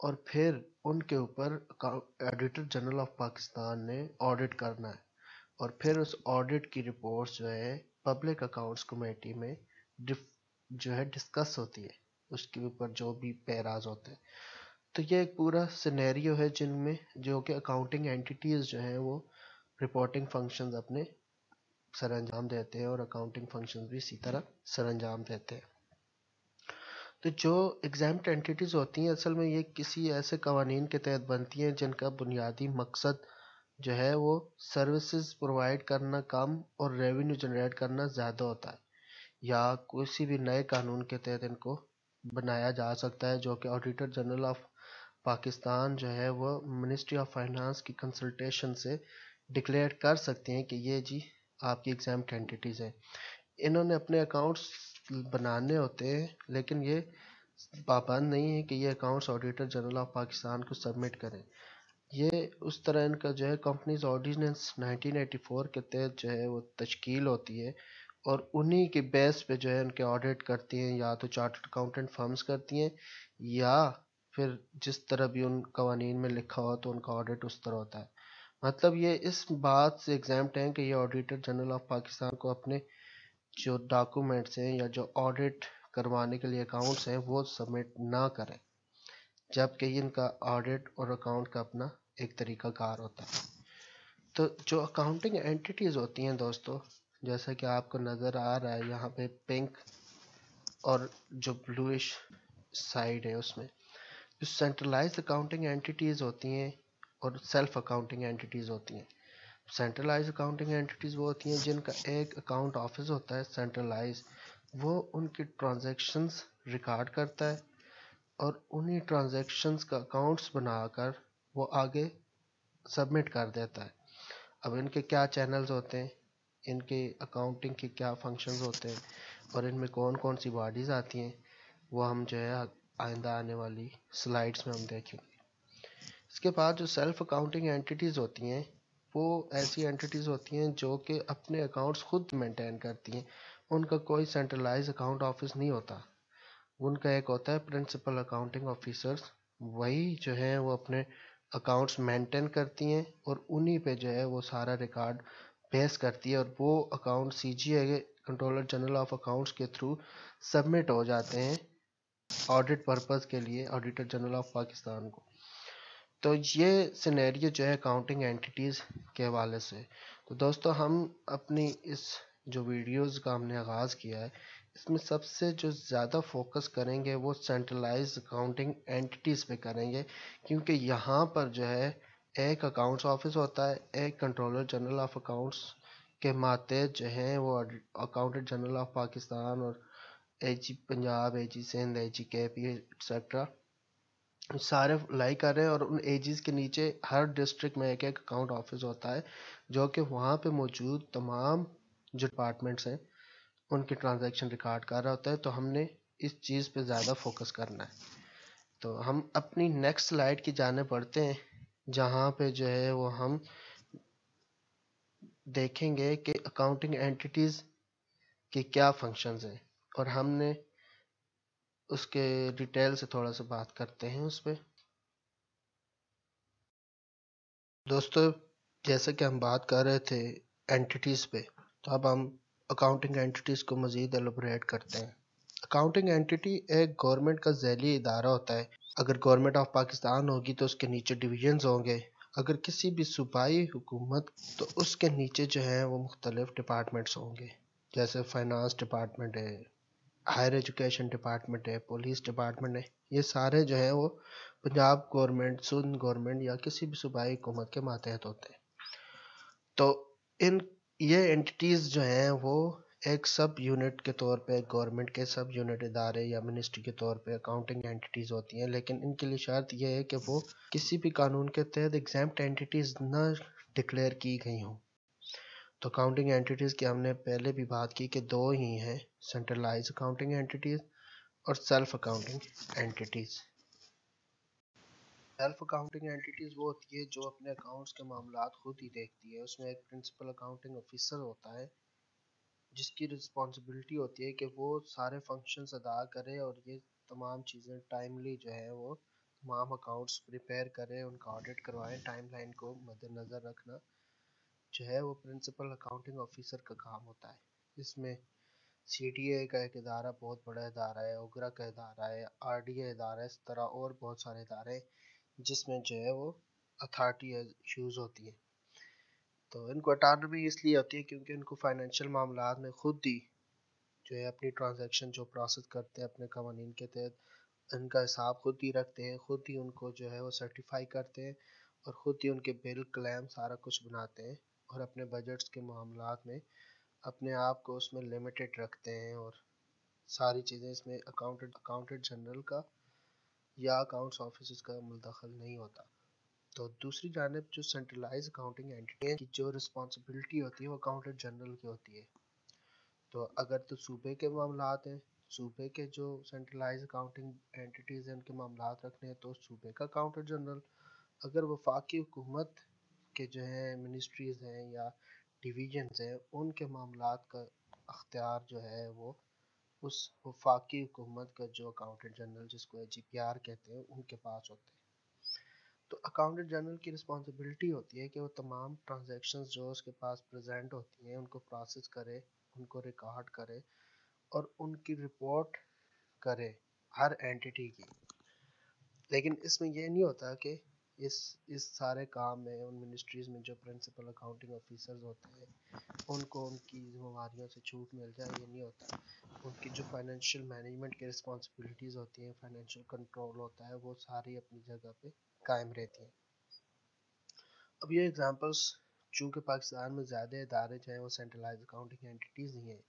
اور پھر ان کے اوپر ایڈیٹر جنرل آف پاکستان نے آڈٹ کرنا ہے، اور پھر اس آڈٹ کی رپورٹس جو ہے پبلک اکاؤنٹس کمیٹی میں جو ہے ڈسکس ہوتی ہے، اس کے اوپر جو بھی پیراز ہوتے ہیں۔ تو یہ ایک پورا سینیریو ہے جن میں جو کہ اکاؤنٹنگ اینٹیٹیز جو ہیں وہ رپورٹنگ فنکشنز اپنے سر انجام دیتے ہیں، اور اکاؤنٹنگ فنکشنز بھی اسی طرح سر انجام دیتے ہیں۔ تو جو ایگزامپٹ اینٹیٹیز ہوتی ہیں اصل میں یہ کسی ایسے قوانین کے تحت بنتی ہیں جن کا بنیادی مقصد جو ہے وہ سروسز پرووائڈ کرنا کم اور ریونیو جنریٹ کرنا زیادہ ہوتا ہے، یا کسی بھی نئے قانون کے تحت ان کو بنایا جا سکتا ہے، جو کہ آڈیٹر جنرل آف پاکستان جو ہے وہ منسٹری آف فائنانس کی کنسلٹیشن سے ڈکلیئر کر سکتے ہیں کہ یہ جی آپ کی ایگزامپٹ اینٹیٹیز ہیں۔ انہوں نے اپنے اکاؤنٹس بنانے ہوتے ہیں، لیکن یہ پابند نہیں ہے کہ یہ accounts auditor general of Pakistan کو سبمٹ کریں۔ یہ اس طرح ان کا جو ہے کمپنیز آرڈیننس 1984 کے تحت جو ہے وہ تشکیل ہوتی ہے، اور انہی کے بیس پہ جو ہے ان کے آڈٹ کرتی ہیں، یا تو چارٹرڈ اکاؤنٹنٹ فرمز کرتی ہیں، یا پھر جس طرح بھی ان قوانین میں لکھا ہو تو ان کا آڈٹ اس طرح ہوتا ہے۔ مطلب یہ اس بات سے ایگزامپٹ ہیں کہ یہ آڈیٹر جنرل آف پاکستان کو اپنے جو ڈاکومنٹس ہیں یا جو آڈٹ کروانے کے لیے اکاؤنٹس ہیں وہ سبمٹ نہ کریں، جبکہ ان کا آڈٹ اور اکاؤنٹ کا اپنا ایک طریقہ کار ہوتا ہے۔ تو جو اکاؤنٹنگ اینٹیٹیز ہوتی ہیں دوستو، جیسا کہ آپ کو نظر آ رہا ہے یہاں پہ پنک اور جو بلوئش سائڈ ہے، اس میں جو سینٹرلائزڈ اکاؤنٹنگ اینٹیٹیز ہوتی ہیں اور سیلف اکاؤنٹنگ اینٹیٹیز ہوتی ہیں۔ سینٹرلائز اکاؤنٹنگ اینٹیٹیز وہ ہوتی ہیں جن کا ایک اکاؤنٹ آفس ہوتا ہے سینٹرلائز، وہ ان کی ٹرانزیکشنز ریکارڈ کرتا ہے، اور انہی ٹرانزیکشنز کا اکاؤنٹس بنا کر وہ آگے سبمٹ کر دیتا ہے۔ اب ان کے کیا چینلز ہوتے ہیں، ان کے اکاؤنٹنگ کے کیا فنکشنز ہوتے ہیں، اور ان میں کون کون سی باڈیز آتی ہیں، وہ ہم جو ہے آئندہ آنے والی سلائیڈز میں ہم دیکھیں گے۔ اس کے بعد جو سیلف اکاؤنٹنگ اینٹیٹیز ہوتی ہیں وہ ایسی اینٹیٹیز ہوتی ہیں جو کہ اپنے اکاؤنٹس خود مینٹین کرتی ہیں، ان کا کوئی سینٹرلائز اکاؤنٹ آفس نہیں ہوتا۔ ان کا ایک ہوتا ہے پرنسپل اکاؤنٹنگ آفیسرز، وہی جو ہیں وہ اپنے اکاؤنٹس مینٹین کرتی ہیں، اور انہی پہ جو ہے وہ سارا ریکارڈ بیس کرتی ہے، اور وہ account C G A controller general of accounts کے تھرو سبمٹ ہو جاتے ہیں آڈٹ پرپز کے لیے آڈیٹر جنرل آف پاکستان کو۔ تو یہ سینیریو جو ہے اکاؤنٹنگ اینٹیٹیز کے حوالے سے۔ تو دوستو ہم اپنی اس جو ویڈیوز کا ہم نے آغاز کیا ہے، اس میں سب سے جو زیادہ فوکس کریں گے وہ سینٹرلائز اکاؤنٹنگ اینٹیٹیز پہ کریں گے، کیونکہ یہاں پر جو ہے ایک اکاؤنٹس آفس ہوتا ہے، ایک کنٹرولر جنرل آف اکاؤنٹس کے ماتحت جو ہیں وہ اکاؤنٹنٹ جنرل آف پاکستان اور اے جی پنجاب، اے جی سندھ، اے جی کے پی ایٹسٹرا سارے لائی کر رہے ہیں، اور ان ایجز کے نیچے ہر ڈسٹرکٹ میں ایک ایک اکاؤنٹ آفس ہوتا ہے جو کہ وہاں پہ موجود تمام جو ڈپارٹمنٹس ہیں ان کی ٹرانزیکشن ریکارڈ کر رہا ہوتا ہے۔ تو ہم نے اس چیز پہ زیادہ فوکس کرنا ہے۔ تو ہم اپنی نیکسٹ سلائیڈ کی جانب بڑھتے ہیں، جہاں پہ جو ہے وہ ہم دیکھیں گے کہ اکاؤنٹنگ اینٹیٹیز کے کیا فنکشنز ہیں، اور ہم نے اس کے ڈیٹیل سے تھوڑا سا بات کرتے ہیں اس پہ۔ دوستو جیسا کہ ہم بات کر رہے تھے اینٹیٹیز پہ، تو اب ہم اکاؤنٹنگ اینٹیٹیز کو مزید ایلوبریٹ کرتے ہیں۔ اکاؤنٹنگ اینٹیٹی ایک گورنمنٹ کا ذیلی ادارہ ہوتا ہے۔ اگر گورنمنٹ آف پاکستان ہوگی تو اس کے نیچے ڈویژنز ہوں گے، اگر کسی بھی صوبائی حکومت تو اس کے نیچے جو ہیں وہ مختلف ڈپارٹمنٹس ہوں گے، جیسے فائنانس ڈپارٹمنٹ ہے، ہائر ایجوکیشن ڈپارٹمنٹ ہے، پولیس ڈپارٹمنٹ ہے۔ یہ سارے جو ہیں وہ پنجاب گورنمنٹ، سندھ گورنمنٹ یا کسی بھی صوبائی حکومت کے ماتحت ہوتے ہیں۔ تو یہ انٹیٹیز جو ہیں وہ ایک سب یونٹ کے طور پہ گورنمنٹ کے سب یونٹ ادارے یا منسٹری کے طور پہ اکاؤنٹنگ اینٹیٹیز ہوتی ہیں، لیکن ان کے لیے شرط یہ ہے کہ وہ کسی بھی قانون کے تحت ایگزامپٹ اینٹیٹیز نہ ڈکلیئر کی گئی ہوں۔ تو اکاؤنٹنگ اینٹیٹیز کی ہم نے پہلے بھی بات کی کہ دو ہی ہیں، سینٹرلائز اکاؤنٹنگ اینٹیٹیز اور سیلف اکاؤنٹنگ اینٹیٹیز۔ سیلف اکاؤنٹنگ اینٹیٹیز وہ ہوتی ہے جو اپنے اکاؤنٹس کے معاملات خود ہی دیکھتی ہے۔ اس میں ایک پرنسپل اکاؤنٹنگ آفیسر ہوتا ہے جس کی رسپانسبلٹی ہوتی ہے کہ وہ سارے فنکشنز ادا کرے اور یہ تمام چیزیں ٹائملی جو ہے وہ تمام اکاؤنٹس پریپیئر کریں، ان کا آڈٹ کروائیں. ٹائم لائن کو مد نظر رکھنا جو ہے وہ پرنسپل اکاؤنٹنگ آفیسر کا کام ہوتا ہے. اس میں سی ڈی اے کا ایک ادارہ بہت بڑا ادارہ ہے، اوگرا کا ادارہ ہے، آر ڈی اے ادارہ ہے، اس طرح اور بہت سارے ادارے ہیں جس میں جو ہے وہ اتھارٹی ایشوز ہوتی ہیں. تو ان کو اٹانومی اس لیے ہوتی ہے کیونکہ ان کو فائنینشیل معاملات میں خود ہی جو ہے اپنی ٹرانزیکشن جو پروسیس کرتے ہیں اپنے قوانین کے تحت ان کا حساب خود ہی رکھتے ہیں، خود ہی ان کو جو ہے وہ سرٹیفائی کرتے ہیں اور خود ہی ان کے بل کلیم سارا کچھ بناتے ہیں اور اپنے بجٹس کے معاملات میں اپنے آپ کو اس میں لمیٹڈ رکھتے ہیں اور ساری چیزیں اس میں اکاؤنٹنٹ جنرل کا یا اکاؤنٹس آفیسز کا مدخل نہیں ہوتا. تو دوسری جانب جو سینٹرلائز اکاؤنٹنگ اینٹی کی جو رسپانسبلٹی ہوتی ہے وہ اکاؤنٹنٹ جنرل کی ہوتی ہے. تو اگر تو صوبے کے معاملات ہیں، صوبے کے جو سینٹرلائز اکاؤنٹنگ اینٹیز ہیں ان کے معاملات رکھنے ہیں تو صوبے کا اکاؤنٹنٹ جنرل. اگر وفاقی حکومت کے جو ہیں منسٹریز ہیں یا ڈویژنز ہیں ان کے معاملات کا اختیار جو ہے وہ اس وفاقی حکومت کا جو اکاؤنٹنٹ جنرل جس کو جی پی آر کہتے ہیں ان کے پاس ہوتے ہیں. تو اکاؤنٹنٹ جنرل کی رسپانسبلٹی ہوتی ہے کہ وہ تمام ٹرانزیکشنز جو اس کے پاس پریزنٹ ہوتی ہیں ان کو پروسیس کرے، ان کو ریکارڈ کرے اور ان کی رپورٹ کرے ہر اینٹی کی. لیکن اس میں یہ نہیں ہوتا کہ اس سارے کام میں ان منسٹریز میں جو پرنسپل اکاؤنٹنگ آفیسرز ہوتے ہیں ان کو ان کی ذمہ داریوں سے چھوٹ مل جائے، یہ نہیں ہوتا. ان کی جو فائنینشیل مینجمنٹ کی رسپانسبلٹیز ہوتی ہیں، فائنینشیل کنٹرول ہوتا ہے، وہ ساری اپنی جگہ پہ قائم رہتی ہیں. اب یہ ایگزامپلس چونکہ پاکستان میں زیادہ ادارے جو ہیں وہ سینٹرلائز اکاؤنٹنگ اینٹیز نہیں ہیں،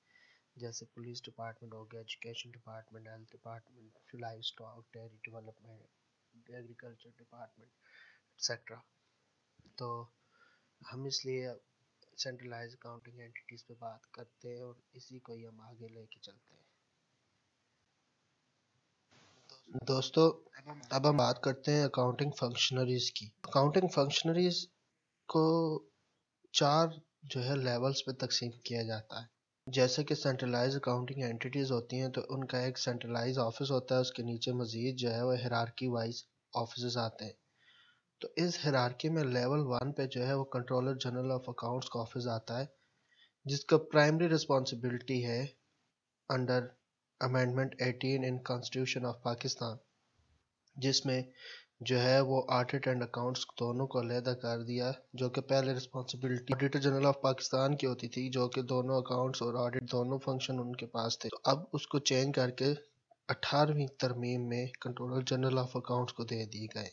جیسے پولیس ڈپارٹمنٹ ہو گیا، education department, health department, life stock, dairy development, agriculture department et cetera. تو ہم اس لیے سینٹرلائز اکاؤنٹنگ اینٹیز پہ بات کرتے ہیں اور اسی کو ہی ہم آگے لے کے چلتے ہیں. دوستو اب ہم بات کرتے ہیں اکاؤنٹنگ فنکشنریز کی. اکاؤنٹنگ فنکشنریز کو 4 جو ہے لیولز پہ تقسیم کیا جاتا ہے. جیسے کہ سینٹرلائز اکاؤنٹنگ اینٹیز ہوتی ہیں تو ان کا ایک سینٹرلائز آفس ہوتا ہے، اس کے نیچے مزید جو ہے وہ ہیرارکی وائز آفسز آتے ہیں. تو اس ہیرارکی میں لیول 1 پہ جو ہے وہ کنٹرولر جنرل آف اکاؤنٹس کا آفس آتا ہے جس کا پرائمری رسپانسبلٹی ہے under amendment 18 in constitution of Pakistan, جس میں جو ہے وہ آڈٹ اینڈ اکاؤنٹس دونوں کو علیحدہ کر دیا، جو کہ پہلے responsibility auditor general of Pakistan کی ہوتی تھی، جو کہ دونوں اکاؤنٹس اور آڈٹ دونوں فنکشن ان کے پاس تھے. تو اب اس کو چینج کر کے 18ویں ترمیم میں کنٹرولر جنرل آف اکاؤنٹس کو دے دی گئے.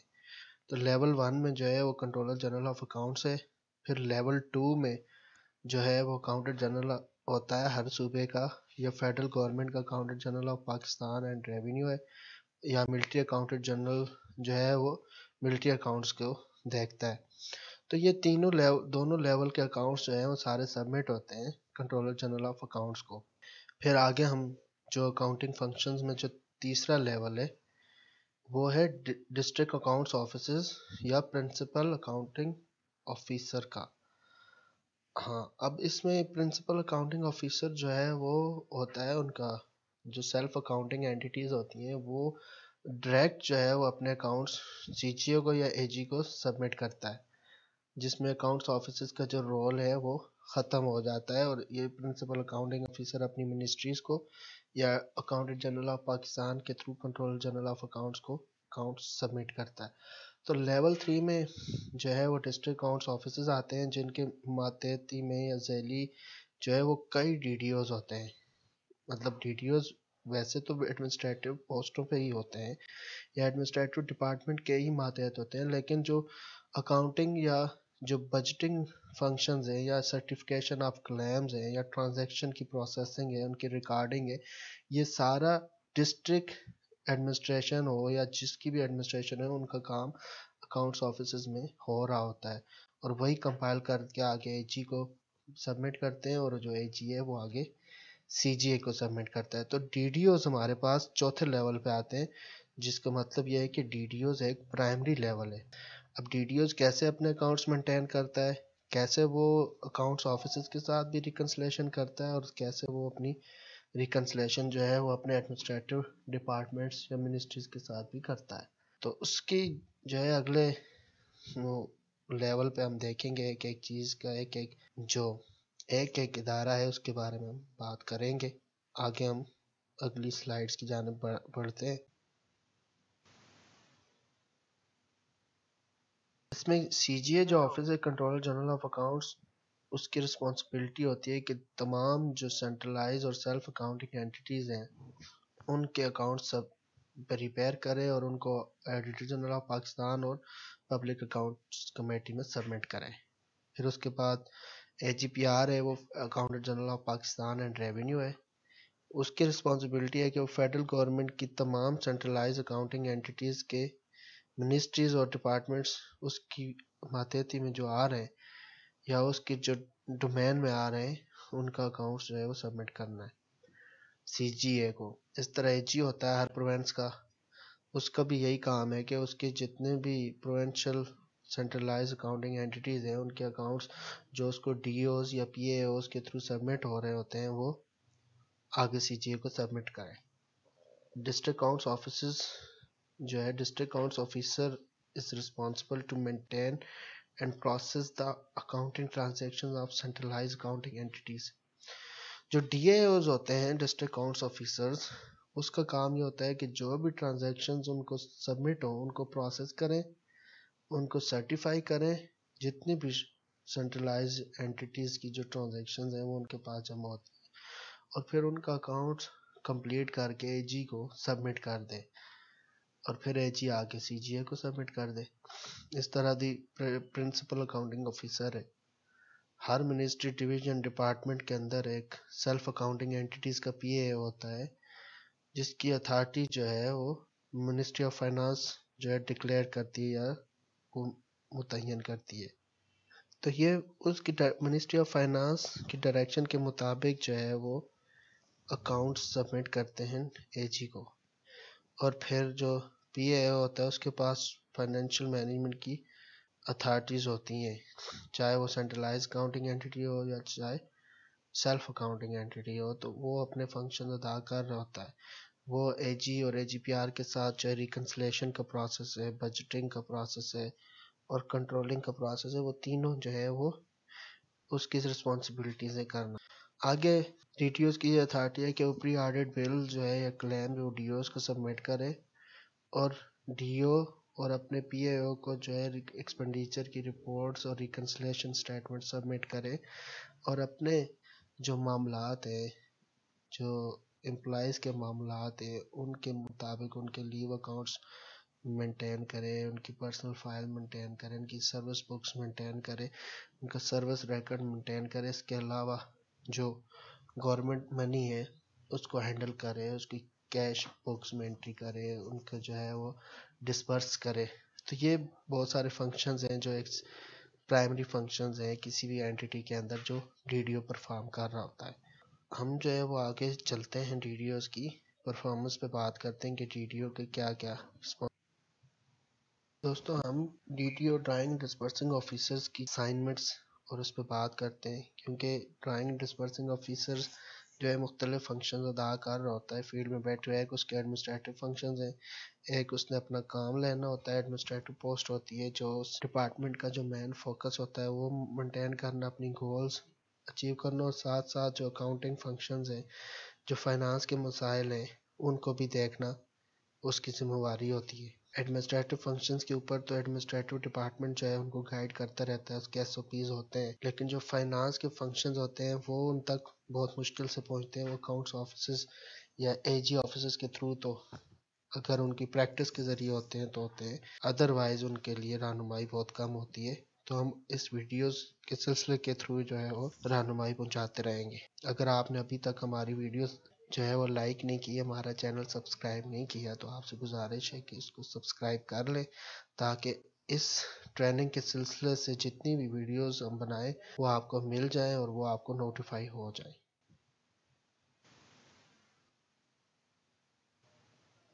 تو لیول 1 میں جو ہے وہ کنٹرولر جنرل آف اکاؤنٹس ہے. پھر لیول 2 میں جو ہے وہ اکاؤنٹنٹ جنرل ہوتا ہے ہر صوبے کا، یا فیڈرل گورنمنٹ کا accountant general of Pakistan and revenue ہے، یا ملٹری اکاؤنٹنٹ جنرل جو ہے وہ ملٹری اکاؤنٹس کو دیکھتا ہے. تو یہ دونوں لیول کے اکاؤنٹس جو ہیں وہ سارے سبمٹ ہوتے ہیں کنٹرولر جنرل آف اکاؤنٹس کو. پھر آگے ہم جو اکاؤنٹنگ فنکشنز میں جو تیسرا لیول ہے وہ ہے ڈسٹرکٹ اکاؤنٹس آفیسز یا پرنسپل اکاؤنٹنگ آفیسر کا. ہاں، اب اس میں پرنسپل اکاؤنٹنگ آفیسر جو ہے وہ ہوتا ہے ان کا جو سیلف اکاؤنٹنگ اینٹیز ہوتی ہیں وہ ڈائریکٹ جو ہے وہ اپنے اکاؤنٹس سی جی او کو یا اے جی کو سبمٹ کرتا ہے، جس میں اکاؤنٹس آفیسز کا جو رول ہے وہ ختم ہو جاتا ہے اور یہ پرنسپل اکاؤنٹنگ آفیسر اپنی منسٹریز کو یا اکاؤنٹنٹ جنرل آف پاکستان کے through control general of accounts کو اکاؤنٹس سبمٹ کرتا ہے. تو لیول 3 میں جو ہے وہ ڈسٹرکٹ اکاؤنٹس آفیسز آتے ہیں جن کے ماتحتی میں یا ذیلی جو ہے وہ کئی ڈی ڈی اوز ہوتے ہیں. مطلب ڈی ڈی اوز ویسے تو ایڈمنسٹریٹو پوسٹوں پہ ہی ہوتے ہیں یا ایڈمنسٹریٹو ڈپارٹمنٹ کے ہی ماتحت ہوتے ہیں، لیکن جو اکاؤنٹنگ یا جو بجٹنگ فنکشنز ہیں یا سرٹیفکیشن آف کلیمز ہیں یا ٹرانزیکشن کی پروسیسنگ ہے، ان کی ریکارڈنگ ہے، یہ سارا ڈسٹرکٹ ایڈمنسٹریشن ہو یا جس کی بھی ایڈمنسٹریشن ہے ان کا کام اکاؤنٹس آفیسز میں ہو رہا ہوتا ہے اور وہی کمپائل کر کے آگے اے جی کو سبمٹ کرتے ہیں اور جو اے جی ہے وہ آگے سی جی اے کو سبمٹ کرتا ہے. تو ڈی ڈی اوز ہمارے پاس چوتھے لیول پہ آتے ہیں، جس کا مطلب یہ ہے کہ ڈی ڈی اوز ایک پرائمری لیول ہے. اب ڈی ڈی اوز کیسے اپنے اکاؤنٹس مینٹین کرتا ہے، کیسے وہ اکاؤنٹس آفیسز کے ساتھ بھی ریکنسلیشن کرتا ہے اور کیسے وہ اپنی ریکنسلیشن جو ہے وہ اپنے ایڈمنسٹریٹو ڈپارٹمنٹس یا منسٹریز کے ساتھ بھی کرتا ہے. تو اس کی جو ہے اگلے لیول پہ ہم دیکھیں گے ایک ایک چیز کا، ایک ایک ادارہ ہے اس کے بارے میں ہم بات کریں گے. آگے ہم اگلی سلائیڈز کی جانب بڑھتے ہیں. اس میں سی جی اے جو آفس ہے کنٹرولر جنرل آف اکاؤنٹس، اس کی رسپانسبلٹی ہوتی ہے کہ تمام جو سینٹرلائز اور سیلف اکاؤنٹنگ اینٹیٹیز ہیں ان کے اکاؤنٹ سب پریپیئر کرے اور ان کو ایڈیٹر جنرل آف پاکستان اور پبلک اکاؤنٹس کمیٹی میں سبمٹ کرے. پھر اس کے بعد اے جی پی آر ہے، وہ accountant general of Pakistan and revenue ہے. اس کی رسپانسبلٹی ہے کہ وہ فیڈرل گورنمنٹ کی تمام سینٹرلائز اکاؤنٹنگ اینٹیٹیز کے منسٹریز اور ڈپارٹمنٹس اس کی ماتحتی میں جو آ رہے ہیں یا اس کی جو ڈومین میں آ رہے ہیں ان کا اکاؤنٹس جو ہے وہ سبمٹ کرنا ہے سی جی اے کو. اس طرح اے جی ہوتا ہے ہر پروونس کا، اس کا بھی یہی کام ہے کہ اس کے جتنے بھی پروونشل سینٹرلائز اکاؤنٹنگ اینٹیٹیز ہیں ان کے اکاؤنٹس جو اس کو ڈی اوز یا پی اے اوز کے تھرو سبمٹ ہو رہے ہوتے ہیں وہ آگے سی جی اے کو سبمٹ کریں. ڈسٹرکٹ اکاؤنٹس آفیسز جو ہے district accounts officer is responsible to maintain and process the accounting transaction of centralised accounting entities. جو ڈی اے اوز ہوتے ہیں ڈسٹرکٹ اکاؤنٹس آفیسرز، اس کا کام یہ ہوتا ہے کہ جو بھی ٹرانزیکشنز ان کو سبمٹ ہوں ان کو پروسیس کریں، ان کو سرٹیفائی کریں. جتنی بھی سینٹرلائز اینٹیٹیز کی جو ٹرانزیکشنز ہیں وہ ان کے پاس جمع ہوتی ہیں اور پھر ان کا اکاؤنٹس کمپلیٹ کر کے اے جی کو سبمٹ کر دیں اور پھر اے جی آ کے سی جی اے کو سبمٹ کر دے. اس طرح دی پرنسپل اکاؤنٹنگ آفیسر ہے. ہر منسٹری ڈویژن ڈپارٹمنٹ کے اندر ایک سیلف اکاؤنٹنگ اینٹیٹیز کا پی اے ہوتا ہے جس کی اتھارٹی جو ہے وہ منسٹری آف فائنانس جو ہے ڈکلیئر کرتی ہے یا متعین کرتی ہے. تو یہ اس کی منسٹری آف فائنانس کی ڈائریکشن کے مطابق جو ہے وہ اکاؤنٹ سبمٹ کرتے ہیں اے جی کو. اور پھر جو پی اے ہوتا ہے اس کے پاس فائنینشیل مینجمنٹ کی اتھارٹیز ہوتی ہیں، چاہے وہ سینٹرلائز اکاؤنٹنگ اینٹیٹی ہو یا چاہے سیلف اکاؤنٹنگ اینٹیٹی ہو. تو وہ اپنے فنکشن ادا کر رہا ہوتا ہے. وہ اے جی اور اے جی پی آر کے ساتھ جو ریکنسلیشن کا پروسیس ہے، بجٹنگ کا پروسیس ہے اور کنٹرولنگ کا پروسیس ہے، وہ تینوں جو ہے وہ اس کی رسپانسبلٹیز ہے کرنا. آگے ڈی ٹی اوز کی یہ اتھارٹی ہے کہ وہ پری آڈٹ بل جو ہے یا کلیم جو ڈی اوز کو سبمٹ کرے اور ڈی او اور اپنے پی اے او کو جو ہے ایکسپینڈیچر کی رپورٹس اور ریکنسلیشن سٹیٹمنٹ سبمٹ کرے اور اپنے جو معاملات ہیں، جو امپلائیز کے معاملات ہیں، ان کے مطابق ان کے لیو اکاؤنٹس مینٹین کرے، ان کی پرسنل فائل مینٹین کرے، ان کی سروس بکس مینٹین کرے، ان کا سروس ریکارڈ مینٹین کرے. اس کے علاوہ جو گورنمنٹ منی ہے اس کو ہینڈل کرے، اس کی کیش بکس میں انٹری کرے، ان کا جو ہے وہ ڈسپرس کرے. تو یہ بہت سارے فنکشنز ہیں جو ایک پرائمری فنکشنز ہیں کسی بھی اینٹیٹی کے اندر جو ڈی ڈی او پرفارم کر رہا ہوتا ہے. ہم جو ہے وہ آگے چلتے ہیں ڈی ڈی اوز کی پرفارمنس پہ بات کرتے ہیں کہ ڈی ڈی او کے کیا کیا. دوستو ہم D T O drawing dispersing officers کی اسائنمنٹس اور اس پہ بات کرتے ہیں کیونکہ ڈرائنگ ڈسپرسنگ آفیسرز جو ہے مختلف فنکشنز ادا کر رہا ہوتا ہے فیلڈ میں بیٹھے ہوئے. ایک اس کے ایڈمنسٹریٹو فنکشنز ہیں، ایک اس نے اپنا کام لینا ہوتا ہے. ایڈمنسٹریٹو پوسٹ ہوتی ہے جو اس ڈپارٹمنٹ کا جو مین فوکس ہوتا ہے وہ مینٹین کرنا، اپنی گولز اچیو کرنا، اور ساتھ ساتھ جو اکاؤنٹنگ فنکشنز ہیں، جو فائنانس کے مسائل ہیں ان کو بھی دیکھنا اس کی ذمہ داری ہوتی ہے. ایڈمنسٹریٹو فنکشنز کے اوپر تو ایڈمنسٹریٹو ڈپارٹمنٹ جو ہے ان کو گائیڈ کرتا رہتا ہے، اس کے ایس او پیز ہوتے ہیں، لیکن جو فائنانس کے فنکشنز ہوتے ہیں وہ ان تک بہت مشکل سے پہنچتے ہیں. وہ اکاؤنٹس آفیسز یا اے جی آفیسز کے تھرو تو اگر ان کی پریکٹس کے ذریعے ہوتے ہیں تو ہوتے ہیں، ادروائز ان کے لیے رہنمائی بہت کم ہوتی ہے. تو ہم اس ویڈیوز کے سلسلے کے تھرو جو ہے وہ رہنمائی پہنچاتے رہیں گے. اگر آپ نے ابھی تک ہماری ویڈیوز جو ہے وہ لائک نہیں کی، ہمارا چینل سبسکرائب نہیں کیا، تو آپ سے گزارش ہے کہ اس کو سبسکرائب کر لیں تاکہ اس ٹریننگ کے سلسلے سے جتنی بھی ویڈیوز ہم بنائیں وہ آپ کو مل جائیں اور وہ آپ کو نوٹیفائی ہو جائیں.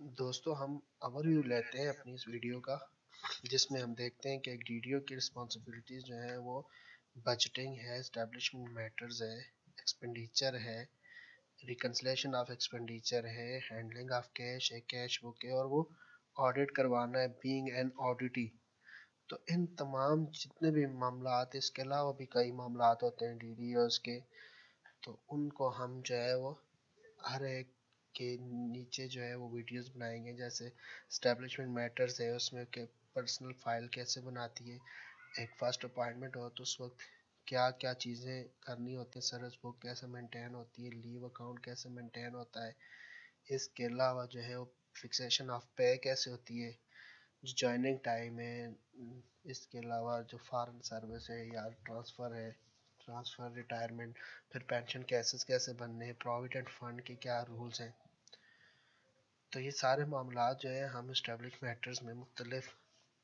دوستو ہم اوور ویو لیتے ہیں اپنی اس ویڈیو کا، جس میں ہم دیکھتے ہیں کہ ایک ڈی ڈی او کی رسپانسبلٹیز جو ہیں وہ بجٹنگ ہے، اسٹیبلشمنٹ میٹرز ہے، ایکسپینڈیچر ہے، ریکنسلیشن آف ایکسپینڈیچر ہے، ہینڈلنگ آف کیش ہے، کیش بک ہے، اور وہ آڈٹ کروانا ہے بینگ این آڈیٹی. تو ان تمام جتنے بھی معاملات، اس کے علاوہ بھی کئی معاملات ہوتے ہیں ڈی ڈی اوز کے، تو ان کو ہم جو ہے وہ ہر ایک کے نیچے جو ہے وہ ویڈیوز بنائیں گے. جیسے اسٹیبلشمنٹ میٹرز ہے، اس میں کہ پرسنل فائل کیسے بناتی ہے، ایک فرسٹ اپائنٹمنٹ ہو تو اس وقت کیا کیا چیزیں کرنی ہوتی ہیں، سروس بک کیسے مینٹین ہوتی ہے، لیو اکاؤنٹ کیسے مینٹین ہوتا ہے. اس کے علاوہ جو ہے وہ فکسیشن آف پے کیسے ہوتی ہے، جو جوائننگ ٹائم ہے. اس کے علاوہ جو فارن سروس ہے یا ٹرانسفر ہے، ٹرانسفر ریٹائرمنٹ، پھر پینشن کیسز کیسے بننے ہیں، پروویڈنٹ فنڈ کے کیا رولز ہیں. تو یہ سارے معاملات جو ہے ہم اسٹیبلش میٹرز میں مختلف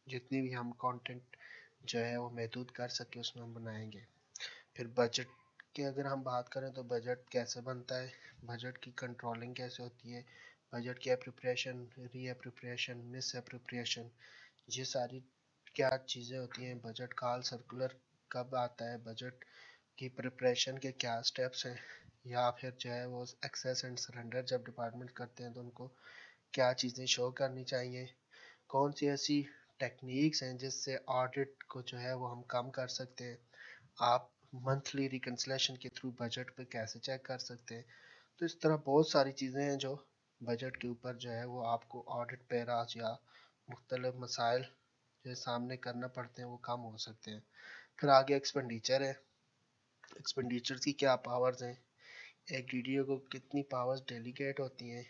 جتنی بھی ہم کانٹینٹ جو ہے وہ محدود کر سکے اس میں ہم بنائیں گے. پھر بجٹ کی اگر ہم بات کریں تو بجٹ کیسے بنتا ہے، بجٹ کی کنٹرولنگ کیسے ہوتی ہے، بجٹ کی اپروپریشن، ری اپروپریشن، مس اپروپریشن، یہ ساری کیا چیزیں ہوتی ہیں. بجٹ کال سرکولر کب آتا ہے، بجٹ کی پریپریشن کے کیا سٹیپس ہیں، یا پھر جو ہے وہ ایکسیس اینڈ سرنڈر جب ڈپارٹمنٹ کرتے ہیں تو ان کو کیا چیزیں شو کرنی چاہیے، کون سی ایسی ٹیکنیکس ہیں جس سے آڈٹ کو جو ہے وہ ہم کم کر سکتے ہیں. آپ منتھلی ریکنسلیشن کے تھرو بجٹ پہ کیسے چیک کر سکتے ہیں. تو اس طرح بہت ساری چیزیں ہیں جو بجٹ کے اوپر جو ہے وہ آپ کو آڈٹ پیراز یا مختلف مسائل جو سامنے کرنا پڑتے ہیں وہ کم ہو سکتے ہیں. پھر آگے ایکسپینڈیچر ہے، ایکسپینڈیچر کی کیا پاورز ہیں، ایک ڈی ڈی او کو کتنی پاورز ڈیلیگیٹ ہوتی ہیں،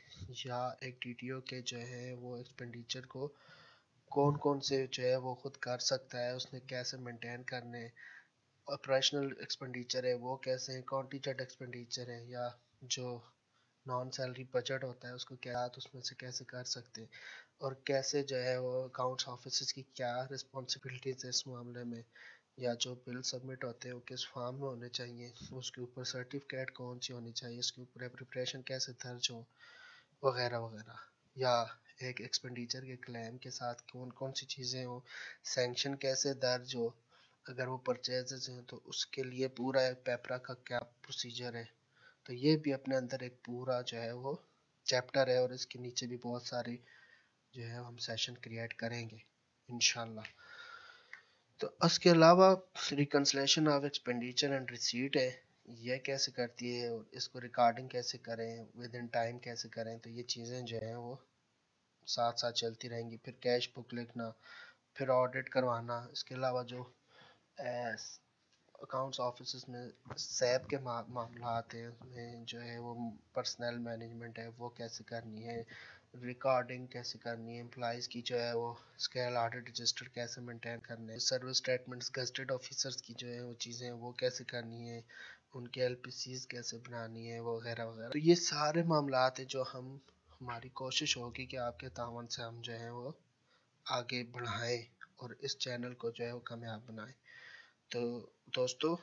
یا ایک ڈی ڈی او کے جو ہے وہ ایکسپینڈیچر کو کون کون سے جو ہے وہ خود کر سکتا ہے، اس نے کیسے مینٹین کرنے. آپریشنل ایکسپینڈیچر ہے وہ کیسے ہیں، کانٹیجنٹ ایکسپینڈیچر ہے، یا جو نان سیلری بجٹ ہوتا ہے اس کو کیا اس میں سے کیسے کر سکتے ہیں، اور کیسے جو ہے وہ اکاؤنٹس آفیسز کی کیا رسپانسبلٹیز ہے اس معاملے میں، یا جو بل سبمٹ ہوتے ہیں وہ کس فارم میں ہونے چاہیے، اس کے اوپر سرٹیفکیٹ کون سی ہونی چاہیے، اس کے اوپر اپریپریشن کیسے درج ہو، وغیرہ وغیرہ. یا ایک ایکسپینڈیچر کے کلیم کے ساتھ کون کون سی چیزیں ہوں، سینکشن کیسے درج ہو، اگر وہ پرچیزز ہیں تو اس کے لیے پورا پیپرا کا کیا پروسیجر ہے. تو یہ بھی اپنے اندر ایک پورا جو ہے وہ چیپٹر ہے، اور اس کے نیچے بھی بہت ساری جو ہے ہم سیشن کریٹ کریں گے انشاءاللہ. تو اس کے علاوہ reconciliation of expenditure and receipt ہے، یہ کیسے کرتی ہے، اور اس کو ریکارڈنگ کیسے کریں، ود ان ٹائم کیسے کریں. تو یہ چیزیں جو ہیں وہ ساتھ ساتھ چلتی رہیں گی. پھر کیش بک لکھنا، پھر آڈٹ کروانا. اس کے علاوہ جو اکاؤنٹس آفیسز میں سیب کے معاملات ہیں، اس میں جو ہے وہ پرسنل مینجمنٹ ہے وہ کیسے کرنی ہے، ریکارڈنگ کیسے کرنی ہے، امپلائیز کی جو ہے وہ اسکیل آڈٹ رجسٹر کیسے مینٹین کرنے ہیں، سروس اسٹیٹمنٹس گزٹڈ آفیسرز کی جو ہے وہ چیزیں وہ کیسے کرنی ہے، ان کے ایل پی سیز کیسے بنانی ہے، وغیرہ وغیرہ. تو یہ سارے معاملات ہیں جو ہماری کوشش ہوگی کہ آپ کے تعاون سے ہم جو ہے وہ آگے بڑھائیں اور اس چینل کو جو ہے وہ کامیاب بنائیں. تو دوستو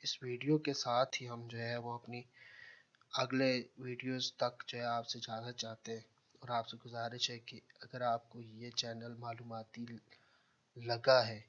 اس ویڈیو کے ساتھ ہی ہم جو ہے وہ اپنی اگلے ویڈیوز تک جو ہے آپ سے اجازت چاہتے ہیں، اور آپ سے گزارش ہے کہ اگر آپ کو یہ چینل معلوماتی لگا ہے،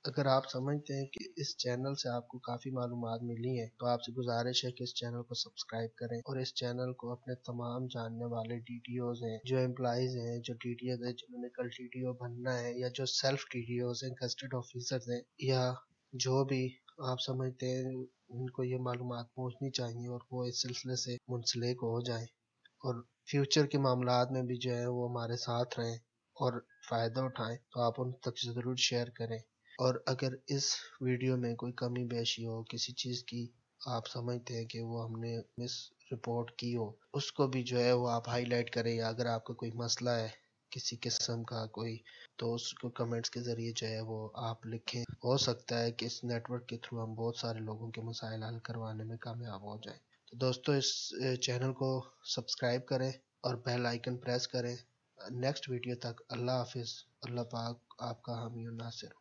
اگر آپ سمجھتے ہیں کہ اس چینل سے آپ کو کافی معلومات ملی ہیں، تو آپ سے گزارش ہے کہ اس چینل کو سبسکرائب کریں، اور اس چینل کو اپنے تمام جاننے والے ڈی ٹی اوز ہیں، جو امپلائیز ہیں، جو ڈی ٹی اوز ہیں جنہوں نے کل ڈی ٹی او بننا ہے، یا جو سیلف ڈی ٹی اوز ہیں، گزٹڈ آفیسرز ہیں، یا جو بھی آپ سمجھتے ہیں ان کو یہ معلومات پہنچنی چاہیے اور وہ اس سلسلے سے منسلک ہو جائیں، اور فیوچر کے معاملات میں بھی جو ہے وہ ہمارے ساتھ رہیں اور فائدہ اٹھائیں. تو آپ ان تک ضرور شیئر کریں. اور اگر اس ویڈیو میں کوئی کمی بیشی ہو، کسی چیز کی آپ سمجھتے ہیں کہ وہ ہم نے مس رپورٹ کی ہو، اس کو بھی جو ہے وہ آپ ہائی لائٹ کریں. یا اگر آپ کا کوئی مسئلہ ہے کسی قسم کا کوئی، تو اس کو کمنٹس کے ذریعے جو ہے وہ آپ لکھیں. ہو سکتا ہے کہ اس نیٹ ورک کے تھرو ہم بہت سارے لوگوں کے مسائل حل کروانے میں کامیاب ہو جائیں. تو دوستو اس چینل کو سبسکرائب کریں اور بیل آئیکن پریس کریں. نیکسٹ ویڈیو تک اللہ حافظ. اللہ پاک آپ کا حامی و ناصر.